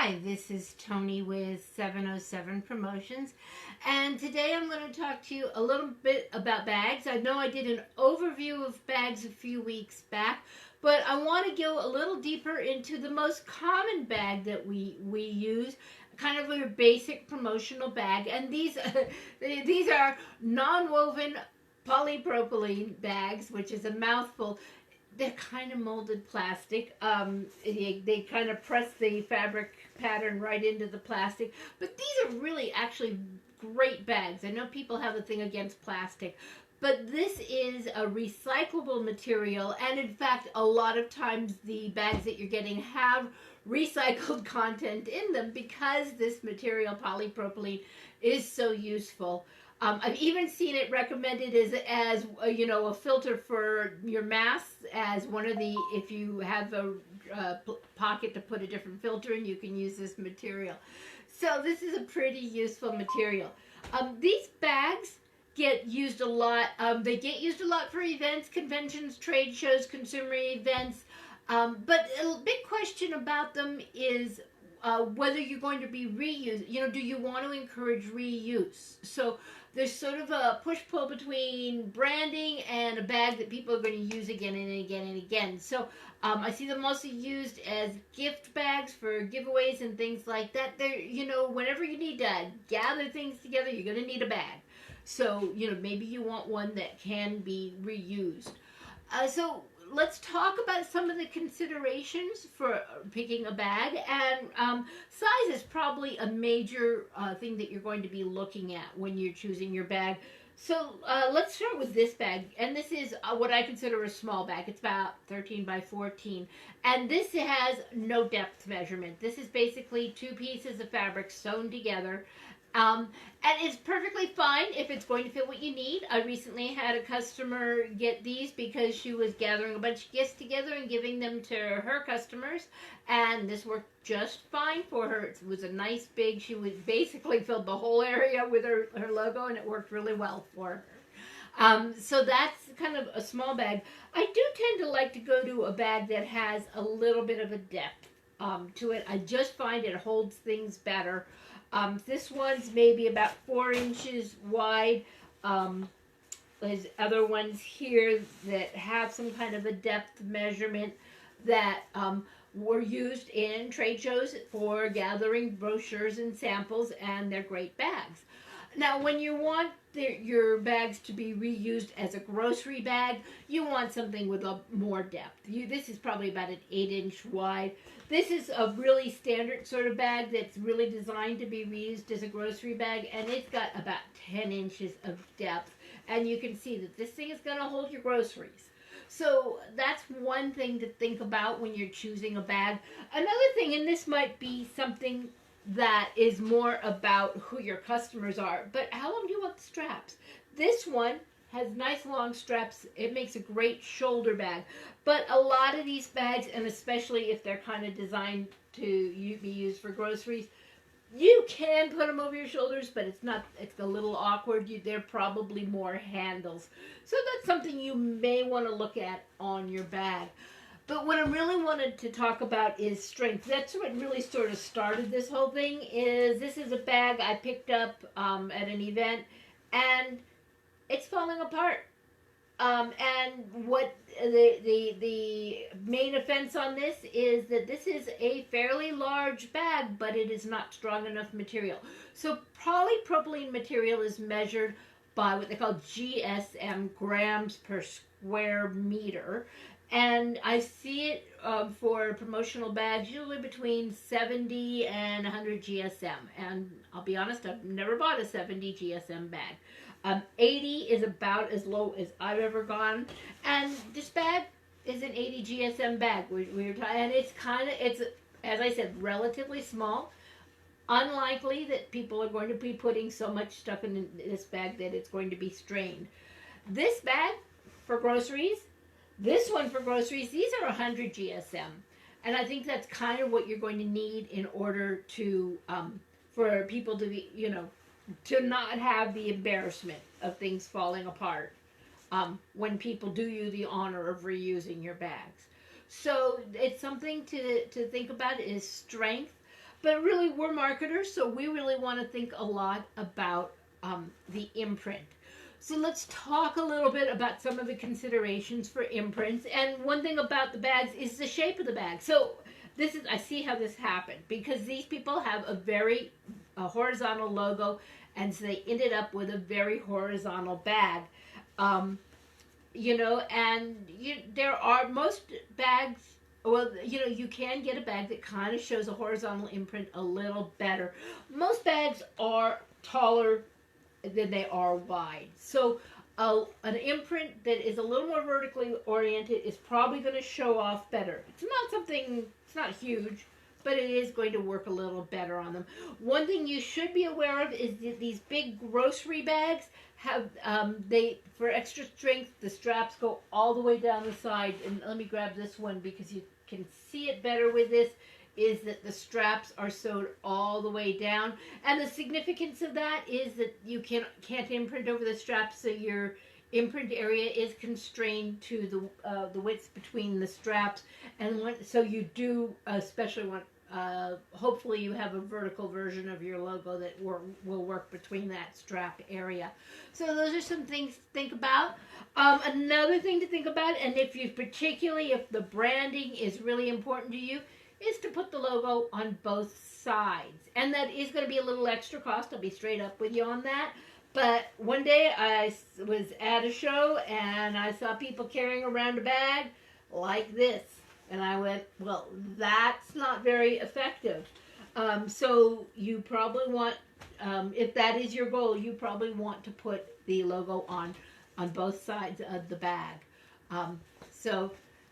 Hi, this is Tony with 707 Promotions, and today I'm going to talk to you a little bit about bags. I know I did an overview of bags a few weeks back, but I want to go a little deeper into the most common bag that we use, kind of a basic promotional bag, and these these are non-woven polypropylene bags, which is a mouthful. They're kind of molded plastic. They kind of press the fabric pattern right into the plastic. But these are really actually great bags. I know people have a thing against plastic, but this is a recyclable material. And in fact, a lot of times the bags that you're getting have recycled content in them because this material, polypropylene, is so useful. I've even seen it recommended as a filter for your masks, as one of the, if you have a pocket to put a different filter in, you can use this material. So this is a pretty useful material. These bags get used a lot. They get used a lot for events, conventions, trade shows, consumer events. But a big question about them is whether you're going to be reused. Do you want to encourage reuse? So there's sort of a push-pull between branding and a bag that people are going to use again and again and again. So I see them mostly used as gift bags for giveaways and things like that. They're, whenever you need to gather things together, you're going to need a bag. So, maybe you want one that can be reused. So let's talk about some of the considerations for picking a bag, and size is probably a major thing that you're going to be looking at when you're choosing your bag. So let's start with this bag, and this is what I consider a small bag. It's about 13 by 14, and this has no depth measurement. This is basically two pieces of fabric sewn together. And it's perfectly fine if it's going to fit what you need. I recently had a customer get these because she was gathering a bunch of gifts together and giving them to her customers, and this worked just fine for her. It was a nice big, she would basically filled the whole area with her logo, and it worked really well for her. So that's kind of a small bag. I do tend to like to go to a bag that has a little bit of a depth to it. I just find it holds things better. This one's maybe about 4 inches wide. There's other ones here that have some kind of a depth measurement that were used in trade shows for gathering brochures and samples, and they're great bags. Now, when you want your bags to be reused as a grocery bag, you want something with a more depth. This is probably about an 8-inch wide. This is a really standard sort of bag that's really designed to be reused as a grocery bag, and it's got about 10 inches of depth. And you can see that this thing is going to hold your groceries. So that's one thing to think about when you're choosing a bag. Another thing, and this might be something that is more about who your customers are, but how long do you want the straps? This one has nice long straps. It makes a great shoulder bag. But a lot of these bags, and especially if they're kind of designed to be used for groceries, you can put them over your shoulders, but it's a little awkward. They're probably more handles. So that's something you may want to look at on your bag. But what I really wanted to talk about is strength. That's what really sort of started this whole thing. This is a bag I picked up at an event, and it's falling apart. And what the main offense on this is that this is a fairly large bag, but it is not strong enough material. So polypropylene material is measured by what they call GSM, grams per square meter. And I see it for promotional bags, usually between 70 and 100 GSM. And I'll be honest, I've never bought a 70 GSM bag. 80 is about as low as I've ever gone. And this bag is an 80 GSM bag. And it's, as I said, relatively small. Unlikely that people are going to be putting so much stuff in this bag that it's going to be strained. This bag for groceries, this one for groceries, these are 100 GSM. And I think that's kind of what you're going to need in order to, for people to be, to not have the embarrassment of things falling apart when people do you the honor of reusing your bags. So it's something to think about is strength. But really, we're marketers, so we really want to think a lot about the imprint. So let's talk a little bit about some of the considerations for imprints. And one thing about the bags is the shape of the bag. So I see how this happened, because these people have a horizontal logo, and so they ended up with a very horizontal bag. There are most bags, well, you can get a bag that kind of shows a horizontal imprint a little better. Most bags are taller than they are wide. So an imprint that is a little more vertically oriented is probably going to show off better. It's not huge, but it is going to work a little better on them. One thing you should be aware of is that these big grocery bags have, for extra strength, the straps go all the way down the side. And let me grab this one because you can see it better with this, is that the straps are sewed all the way down. And the significance of that is that you can't imprint over the straps, so your imprint area is constrained to the width between the straps. And so you do especially want, hopefully you have a vertical version of your logo that will work between that strap area. So those are some things to think about. Another thing to think about, and if the branding is really important to you, is to put the logo on both sides. And that is going to be a little extra cost. I'll be straight up with you on that. But one day I was at a show and I saw people carrying around a bag like this. And I went, well, that's not very effective. So you probably want, if that is your goal, you probably want to put the logo on both sides of the bag.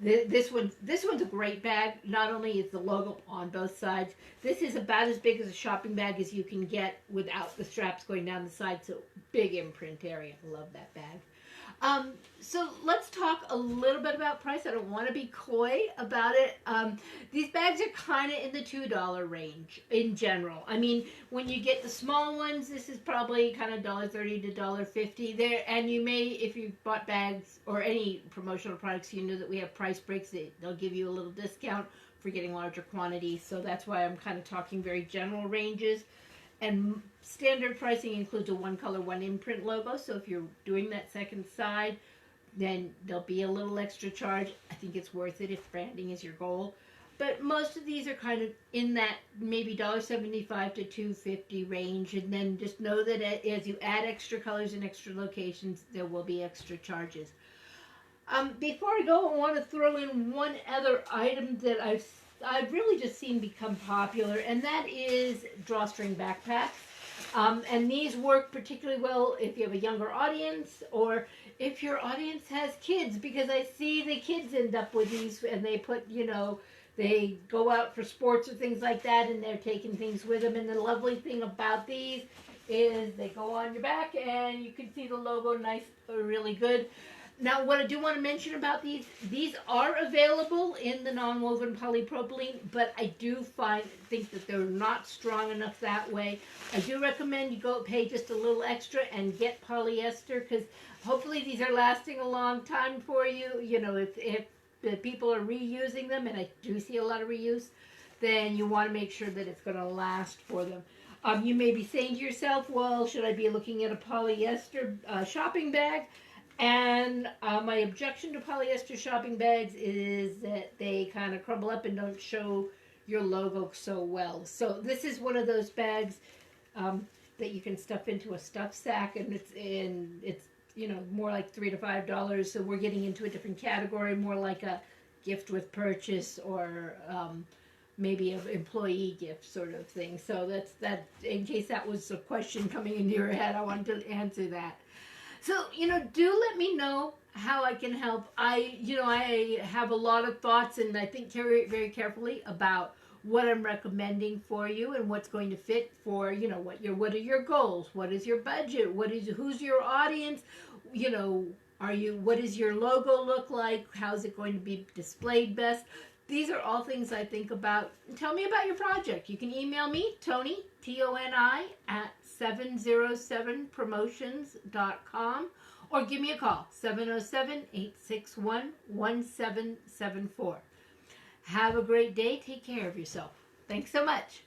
This one's a great bag. Not only is the logo on both sides, this is about as big as a shopping bag as you can get without the straps going down the side. So big imprint area. Love that bag. So let's talk a little bit about price. I don't want to be coy about it. These bags are kind of in the $2 range in general. I mean, when you get the small ones, this is probably kind of $1.30 to $1.50 there. And you may, if you bought bags or any promotional products, you know that we have price breaks. They'll give you a little discount for getting larger quantities. So that's why I'm kind of talking very general ranges. And standard pricing includes a one color, one imprint logo. So if you're doing that second side, then there'll be a little extra charge. I think it's worth it if branding is your goal. But most of these are kind of in that maybe $1.75 to $2.50 range. And then just know that as you add extra colors and extra locations, there will be extra charges. Before I go, I want to throw in one other item that I've really just seen become popular, and that is drawstring backpacks. And these work particularly well if you have a younger audience or if your audience has kids, because I see the kids end up with these and they put, they go out for sports or things like that and they're taking things with them. And the lovely thing about these is they go on your back and you can see the logo nice, really good. Now, what I do want to mention about these are available in the non-woven polypropylene, but I do think that they're not strong enough that way. I do recommend you go pay just a little extra and get polyester, because hopefully these are lasting a long time for you. If the people are reusing them, and I do see a lot of reuse, then you want to make sure that it's going to last for them. You may be saying to yourself, well, should I be looking at a polyester shopping bag? And my objection to polyester shopping bags is that they kind of crumble up and don't show your logo so well. So this is one of those bags that you can stuff into a stuff sack, and it's more like $3 to $5. So we're getting into a different category, more like a gift with purchase or maybe an employee gift sort of thing. So that's that. In case that was a question coming into your head, I wanted to answer that. So, do let me know how I can help. I have a lot of thoughts, and I think very carefully about what I'm recommending for you and what's going to fit for, what are your goals? What is your budget? Who's your audience? What does your logo look like? How's it going to be displayed best? These are all things I think about. Tell me about your project. You can email me, Toni, Toni, at 707promotions.com, or give me a call, 707-861-1774. Have a great day. Take care of yourself. Thanks so much.